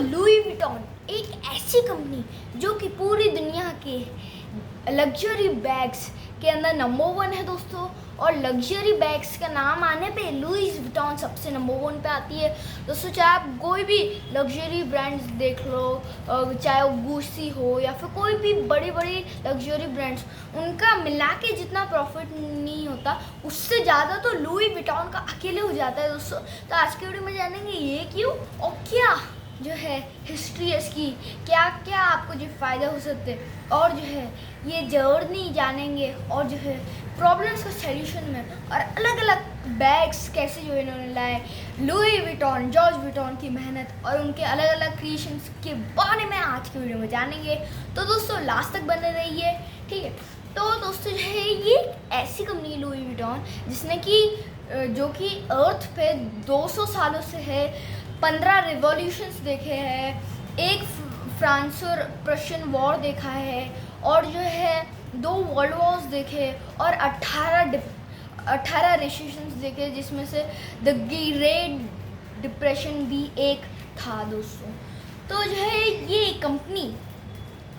Louis Vuitton एक ऐसी company जो कि पूरी दुनिया के लग्जरी बैग्स के अंदर नंबर 1 है दोस्तों। और लग्जरी बैग्स का नाम आने पे लुई विटॉन सबसे नंबर 1 पे आती है दोस्तों। चाहे आप कोई भी लग्जरी ब्रांड्स देख लो, चाहे वो गुस्सी हो या फिर कोई भी बड़ी बड़ी लग्जरी ब्रांड्स, उनका मिला के जितना प्रॉफिट नहीं होता उससे ज़्यादा तो लुई विटॉन का अकेले हो जाता है दोस्तों। तो आज के वीडियो में जानेंगे ये क्यों और क्या जो है हिस्ट्री है इसकी, क्या क्या आपको जो फ़ायदा हो सकते हैं, और जो है ये जर्नी जानेंगे और जो है प्रॉब्लम्स का सॉल्यूशन में, और अलग अलग बैग्स कैसे जो इन्होंने लाए, लुई विटॉन, जॉर्ज विटॉन की मेहनत और उनके अलग अलग क्रिएशंस के बारे में आज की वीडियो में जानेंगे। तो दोस्तों लास्ट तक बने रहिए, ठीक है। तो दोस्तों जो है ये ऐसी कंपनी लुई विटॉन जिसने कि जो कि अर्थ पे 200 सालों से है, 15 रिवॉल्यूशंस देखे हैं, एक फ्रांस और प्रशियन वॉर देखा है, और जो है 2 वर्ल्ड वॉर्स देखे और 18 रिसेशंस देखे, जिसमें से द ग्रेट डिप्रेशन भी एक था दोस्तों। तो जो है ये कंपनी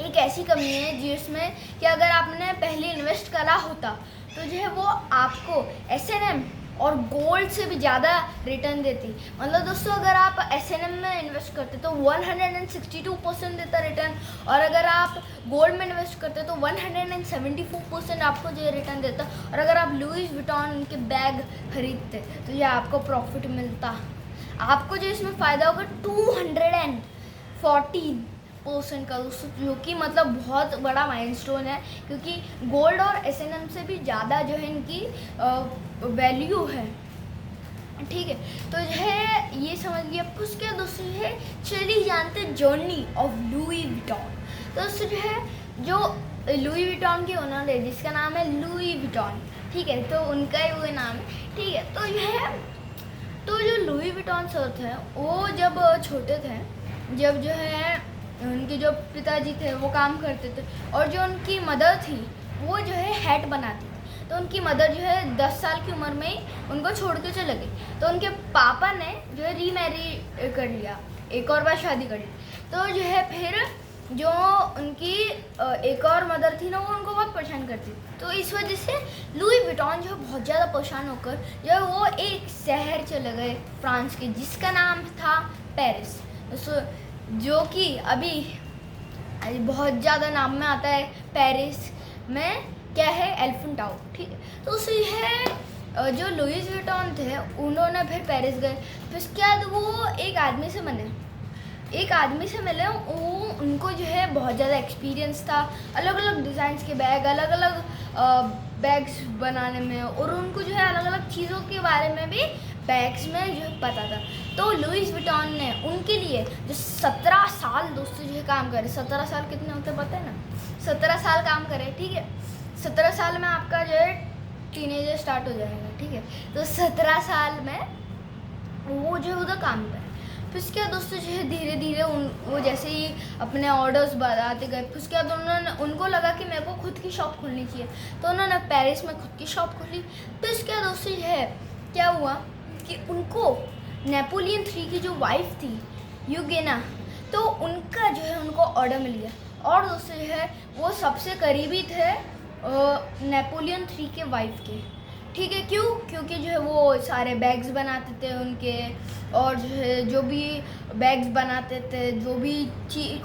एक ऐसी कंपनी है जिसमें कि अगर आपने पहले इन्वेस्ट करा होता तो जो है वो आपको S&M और गोल्ड से भी ज़्यादा रिटर्न देती। मतलब दोस्तों अगर आप S&M में इन्वेस्ट करते तो 162% देता रिटर्न, और अगर आप गोल्ड में इन्वेस्ट करते तो 174% आपको जो रिटर्न देता, और अगर आप लुई विटॉन के बैग खरीदते तो ये आपको प्रॉफिट मिलता। आपको जो इसमें फ़ायदा होगा 214% का दोस्तों, जो कि मतलब बहुत बड़ा माइलस्टोन है, क्योंकि गोल्ड और S&M से भी ज़्यादा जो है इनकी वैल्यू है, ठीक है। तो जो है ये समझ लिया। उसके दोस्तों जो है चलिए जानते हैं जर्नी ऑफ लुई विटॉन। तो दोस्तों जो है जो लुई विटॉन के ओनर है जिसका नाम है लुई विटॉन, ठीक है, तो उनका ही वो नाम है, ठीक है। तो जो है तो जो लुई विटॉन सर थे वो जब छोटे थे, जब जो है उनके जो पिताजी थे वो काम करते थे, और जो उनकी मदर थी वो जो है हैट बनाती थी। तो उनकी मदर जो है 10 साल की उम्र में ही उनको छोड़ के चले गई। तो उनके पापा ने जो है रीमैरी कर लिया, एक और बार शादी कर ली। तो जो है फिर जो उनकी एक और मदर थी ना, वो उनको बहुत परेशान करती थी। तो इस वजह से लुई विटॉन जो है बहुत ज़्यादा परेशान होकर जो है वो एक शहर चले गए फ्रांस के, जिसका नाम था पेरिस, जो कि अभी बहुत ज़्यादा नाम में आता है। पेरिस में क्या है, एलिफेंट टावर, ठीक है। तो उसे है जो लुई विटॉन थे उन्होंने फिर पेरिस गए। फिर उसके बाद वो एक आदमी से मिले, उनको जो है बहुत ज़्यादा एक्सपीरियंस था अलग अलग डिज़ाइंस के बैग, अलग अलग बैग्स बनाने में, और उनको जो है अलग अलग चीज़ों के बारे में भी बैग्स में जो है पता था। तो लुई विटॉन ने उनके लिए जो 17 साल दोस्तों जो है काम करे। 17 साल कितने होते पता है ना, 17 साल काम करे, ठीक है। 17 साल में आपका जो है टीनेजर स्टार्ट हो जाएगा, ठीक है। तो 17 साल में वो जो है उधर काम करे। फिर उसके बाद दोस्तों जो है धीरे धीरे वो जैसे ही अपने ऑर्डर्स बढ़ाते गए, फिर उसके बाद उनको लगा कि मेरे को खुद की शॉप खोलनी चाहिए, तो उन्होंने पेरिस में खुद की शॉप खोली। फिर उसके बाद दोस्तों जो है क्या हुआ कि उनको नेपोलियन 3 की जो वाइफ थी यूगेना, तो उनका जो है उनको ऑर्डर मिल गया। और दोस्तों जो है वो सबसे करीबी थे नेपोलियन 3 के वाइफ के, ठीक है। क्यों? क्योंकि जो है वो सारे बैग्स बनाते थे उनके, और जो है जो भी बैग्स बनाते थे, जो भी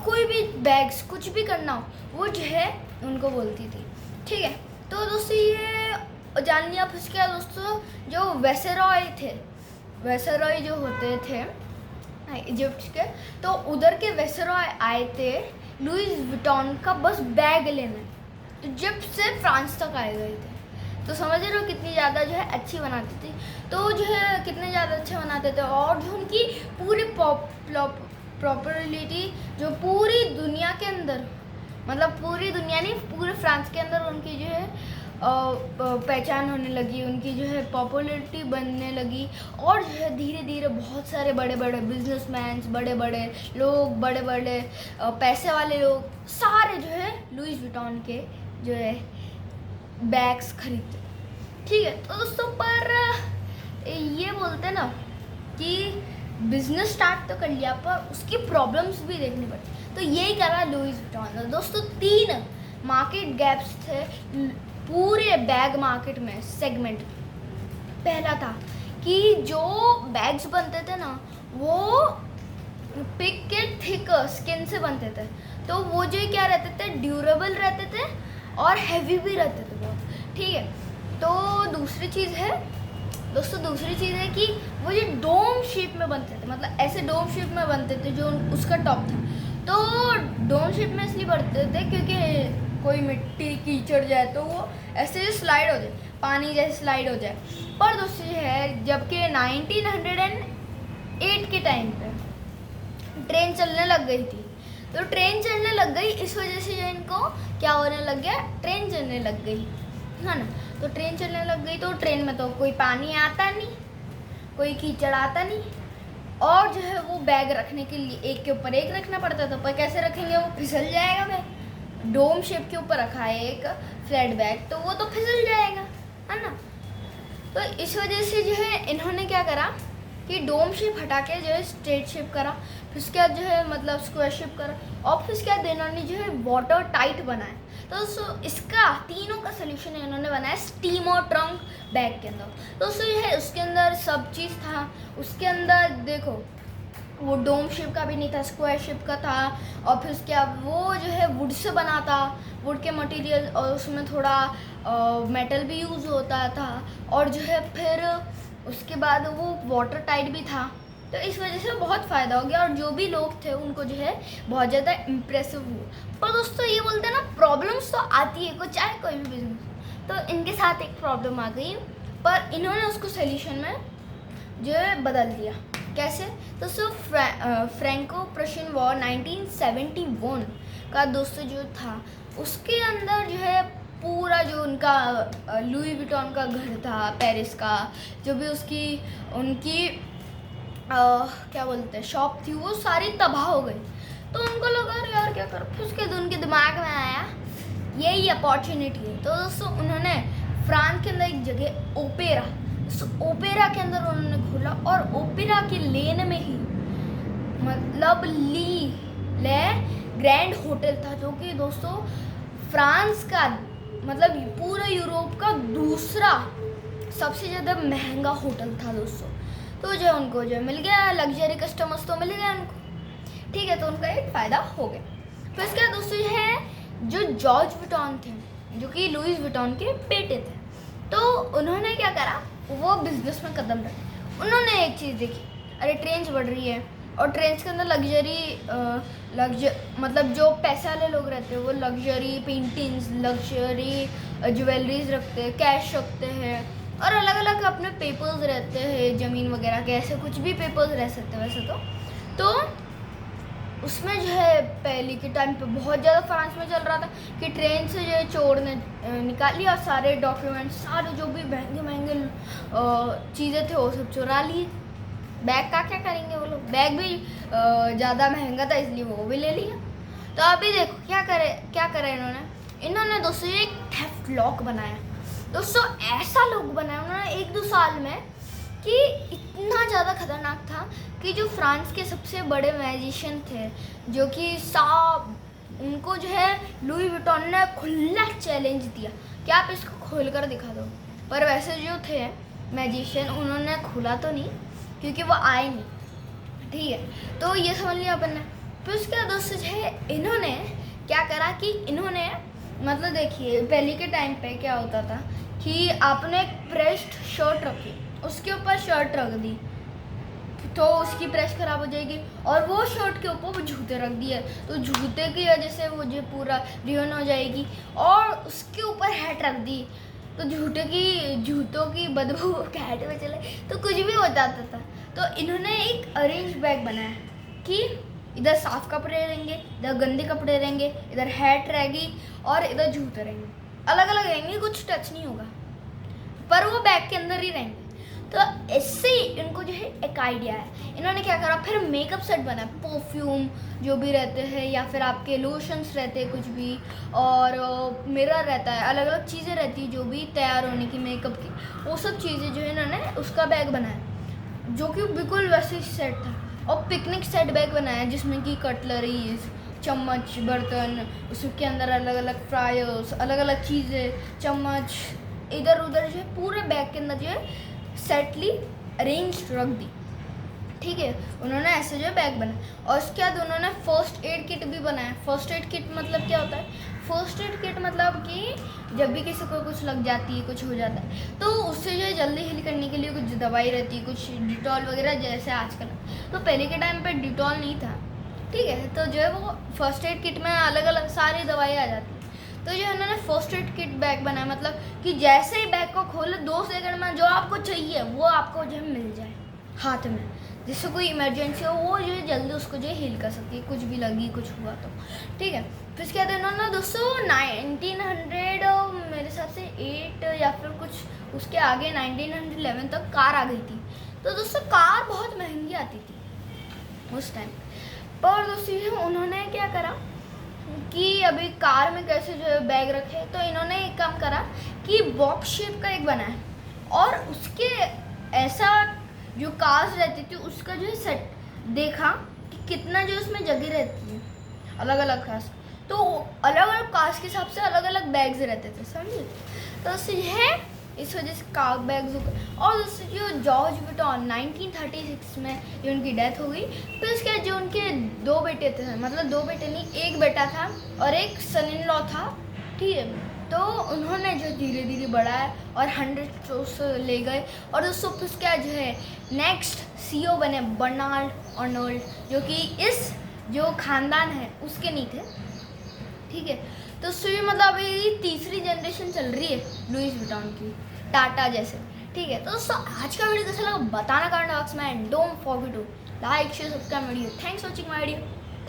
कोई भी बैग्स कुछ भी करना हो वो जो है उनको बोलती थी, ठीक है। तो दोस्तों ये जान लिया। फिर उसके दोस्तों जो वैसरॉय जो होते थे इजिप्ट के, तो उधर के वैसरॉय आए थे लुई विटॉन का बस बैग लेने, इजिप्ट से फ्रांस तक आए गए थे। तो समझ रहे हो कितनी ज़्यादा जो है अच्छी बनाती थी, तो जो है कितने ज़्यादा अच्छे बनाते थे, और जो उनकी पूरी पॉपुलैरिटी जो पूरी दुनिया के अंदर, मतलब पूरी दुनिया नहीं पूरे फ्रांस के अंदर उनकी जो है पहचान होने लगी, उनकी जो है पॉपुलैरिटी बनने लगी। और जो है धीरे धीरे बहुत सारे बड़े बड़े बिजनेसमैन, बड़े बड़े लोग, बड़े बड़े पैसे वाले लोग सारे जो है लुई विटॉन के जो है बैग्स खरीदते, ठीक है। तो दोस्तों पर ये बोलते ना कि बिजनेस स्टार्ट तो कर लिया पर उसकी प्रॉब्लम्स भी देखनी पड़ती। तो यही करा लुइस विटॉन। दोस्तों 3 मार्केट गैप्स थे पूरे बैग मार्केट में सेगमेंट। पहला था कि जो बैग्स बनते थे ना वो पिग के थिक स्किन से बनते थे, तो वो जो क्या रहते थे ड्यूरेबल रहते थे और हैवी भी रहते थे बहुत, ठीक है। तो दूसरी चीज़ है दोस्तों, दूसरी चीज़ है कि वो जो डोम शेप में बनते थे, मतलब ऐसे डोम शेप में बनते थे जो उसका टॉप था। तो डोम शेप में इसलिए बनते थे क्योंकि कोई मिट्टी कीचड़ जाए तो वो ऐसे स्लाइड हो जाए, पानी जैसे स्लाइड हो जाए। पर दोस्तों जो है जबकि 1908 के टाइम पे ट्रेन चलने लग गई थी, तो ट्रेन चलने लग गई इस वजह से जो इनको क्या होने लग गया, ट्रेन चलने लग गई है ना। तो ट्रेन चलने लग गई तो ट्रेन में तो कोई पानी आता नहीं, कोई कीचड़ आता नहीं, और जो है वो बैग रखने के लिए एक के ऊपर एक रखना पड़ता था। पर कैसे रखेंगे, वो फिसल जाएगा बैग। डोम शेप के ऊपर रखा है एक फ्लैट बैग, तो वो तो फिसल जाएगा, है ना। तो इस वजह से जो है इन्होंने क्या करा कि डोम शेप हटा के जो है स्ट्रेट शेप करा, फिर उसके बाद जो है मतलब स्क्वायर शेप करा, और फिर उसके बाद इन्होंने जो है वाटर टाइट बनाया। तो इसका तीनों का सोल्यूशन इन्होंने बनाया स्टीमो ट्रंक बैग के अंदर। तो जो है उसके अंदर सब चीज़ था, उसके अंदर देखो वो डोम शेप का भी नहीं था, स्क्वायर शेप का था, और फिर उसके बाद वो जो है वुड से बना था, वुड के मटेरियल, और उसमें थोड़ा मेटल भी यूज़ होता था, और जो है फिर उसके बाद वो वाटर टाइट भी था। तो इस वजह से बहुत फ़ायदा हो गया, और जो भी लोग थे उनको जो है बहुत ज़्यादा इम्प्रेसिव हुआ। पर दोस्तों ये बोलते हैं ना, प्रॉब्लम्स तो आती है, चाहे कोई भी बिजनेस। तो इनके साथ एक प्रॉब्लम आ गई, पर इन्होंने उसको सोल्यूशन में जो है बदल दिया। कैसे, तो फ्रैंको प्रशियन वॉर 1971 का दोस्तों जो था उसके अंदर जो है पूरा जो उनका लुई विटॉन का घर था पेरिस का, जो भी उनकी क्या बोलते हैं शॉप थी, वो सारी तबाह हो गई। तो उनको लगा यार क्या करो, फिर उसके उनके दिमाग में आया यही अपॉर्चुनिटी है। तो दोस्तों उन्होंने फ्रांस के अंदर एक जगह ओपेरा, ओपेरा के अंदर उन्होंने खोला, और ओपेरा की लेन में ही मतलब ले ग्रैंड होटल था, जो कि दोस्तों फ्रांस का मतलब पूरा यूरोप का दूसरा सबसे ज़्यादा महंगा होटल था दोस्तों। तो जो उनको जो मिल गया, लग्जरी कस्टमर्स तो मिल गया उनको, ठीक है। तो उनका एक फ़ायदा हो गया। फिर इसके बाद दोस्तों ये है जो जॉर्ज विटॉन थे, जो कि लुइस विटॉन के बेटे थे, तो उन्होंने क्या करा, वो बिजनेस में कदम रखे। उन्होंने एक चीज़ देखी, अरे ट्रेन बढ़ रही है, और ट्रेन के अंदर मतलब जो पैसे वाले लोग रहते हैं वो लग्जरी पेंटिंग्स, लग्जरी ज्वेलरीज रखते हैं, कैश रखते हैं, और अलग अलग अपने पेपर्स रहते हैं, ज़मीन वगैरह के ऐसे कुछ भी पेपर्स रह सकते हैं वैसे तो उसमें जो है पहले के टाइम पे बहुत ज़्यादा फ्रांस में चल रहा था कि ट्रेन से जो है चोर ने निकाल लिया, और सारे डॉक्यूमेंट्स, सारे जो भी महंगे महंगे चीज़ें थे वो सब चुरा लिए। बैग का क्या करेंगे वो लोग, बैग भी ज़्यादा महंगा था इसलिए वो भी ले लिया। तो अभी देखो क्या करे इन्होंने दोस्तों एक थेफ्ट लॉक बनाया। दोस्तों ऐसा लॉक बनाया उन्होंने 1-2 साल में कि इतना ज़्यादा खतरनाक था कि जो फ्रांस के सबसे बड़े मैजिशियन थे, जो कि उनको जो है लुई विटॉन ने खुला चैलेंज दिया कि आप इसको खोल कर दिखा दो। पर वैसे जो थे मैजिशियन उन्होंने खोला तो नहीं क्योंकि वो आए नहीं, ठीक है। तो ये समझ लिया अपन ने। फिर उसके बाद दोस्तों जो है इन्होंने क्या करा कि इन्होंने मतलब देखिए पहले के टाइम पे क्या होता था कि आपने एक प्रेस्ड शर्ट रखी, उसके ऊपर शर्ट रख दी तो उसकी प्रेस खराब हो जाएगी, और वो शर्ट के ऊपर वो जूते रख दिए तो जूते की वजह से वो जो पूरा रियन हो जाएगी, और उसके ऊपर हैट रख दी तो जूतों की बदबू हैट में चले तो कुछ भी हो जाता था। तो इन्होंने एक अरेंज बैग बनाया कि इधर साफ कपड़े रहेंगे, इधर गंदे कपड़े रहेंगे, इधर हैट रहेगी और इधर जूते रहेंगे, अलग अलग रहेंगे, कुछ टच नहीं होगा पर वो बैग के अंदर ही रहेंगे। तो ऐसे ही इनको जो है एक आइडिया है, इन्होंने क्या करा फिर मेकअप सेट बना, परफ्यूम जो भी रहते हैं या फिर आपके लोशंस रहते हैं कुछ भी, और मिरर रहता है, अलग अलग चीज़ें रहती है जो भी तैयार होने की मेकअप की, वो सब चीज़ें जो है इन्होंने उसका बैग बनाया। जो कि बिल्कुल वैसे ही सेट था, और पिकनिक सेट बैग बनाया जिसमें कि कटलरीज, चम्मच, बर्तन, उसके अंदर अलग अलग फ्रायर्स, अलग अलग चीज़ें, चम्मच इधर उधर जो है पूरे बैग के अंदर जो है सेटली अरेंज रख दी। ठीक है, उन्होंने ऐसे जो है बैग बनाया। और उसके बाद उन्होंने फर्स्ट एड किट भी बनाया। फर्स्ट एड किट मतलब क्या होता है? फर्स्ट एड किट मतलब कि जब भी किसी को कुछ लग जाती है, कुछ हो जाता है, तो उससे जो है जल्दी हील करने के लिए कुछ दवाई रहती है, कुछ डिटॉल वगैरह जैसे आजकल। तो पहले के टाइम पे डिटॉल नहीं था, ठीक है, तो जो है वो फर्स्ट एड किट में अलग अलग सारी दवाई आ जाती है। तो जो है उन्होंने फर्स्ट एड किट बैग बनाया, मतलब कि जैसे ही बैग को खोले 2 सेकंड में जो आपको चाहिए वो आपको जो है मिल जाए हाथ में, जिससे कोई इमरजेंसी हो वो जो है जल्दी उसको जो है हील कर सकती है, कुछ भी लगी, कुछ हुआ तो। ठीक है, फिर इसके बाद इन्होंने दोस्तों 1900 मेरे हिसाब से 8 या फिर कुछ उसके आगे 1911 तक कार आ गई थी। तो दोस्तों कार बहुत महंगी आती थी उस टाइम पर। दोस्तों उन्होंने क्या करा कि अभी कार में कैसे जो है बैग रखे, तो इन्होंने एक काम करा कि बॉक्स शेप का एक बनाया, और उसके ऐसा जो कार्स रहती थी उसका जो है सेट देखा कि कितना जो उसमें जगह रहती है अलग अलग कार्स, तो अलग अलग कार्स के हिसाब से अलग अलग बैग्स रहते थे, समझे? तो उससे यह इस वजह से कार बैग्स हो गए। और उससे जो जॉर्ज विटॉन 1936 में जो उनकी डेथ हो गई, फिर उसके जो उनके 2 बेटे थे, मतलब 2 बेटे नहीं, एक बेटा था और एक सन इन लॉ था, ठीक है, तो उन्होंने जो धीरे धीरे बढ़ाया और 100 स्टोर्स ले गए। और दोस्तों फिर क्या जो है नेक्स्ट सीईओ बने बर्नार्ड अर्नोल्ड, जो कि इस जो खानदान है उसके नहीं थे, ठीक है। तो उससे मतलब अभी तीसरी जनरेशन चल रही है लुइस विटॉन की, टाटा जैसे, ठीक है। तो दोस्तों आज का वीडियो कैसा लगा बताना कमेंट बॉक्स में, don't forget to like share subscribe video. Thanks for watching my video,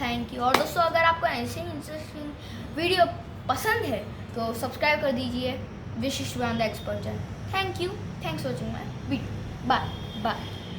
thank you. और दोस्तों अगर आपको ऐसे इंटरेस्टिंग वीडियो पसंद है तो सब्सक्राइब कर दीजिए Vishisht brand expert channel. Thank you, thanks for watching my video, bye bye.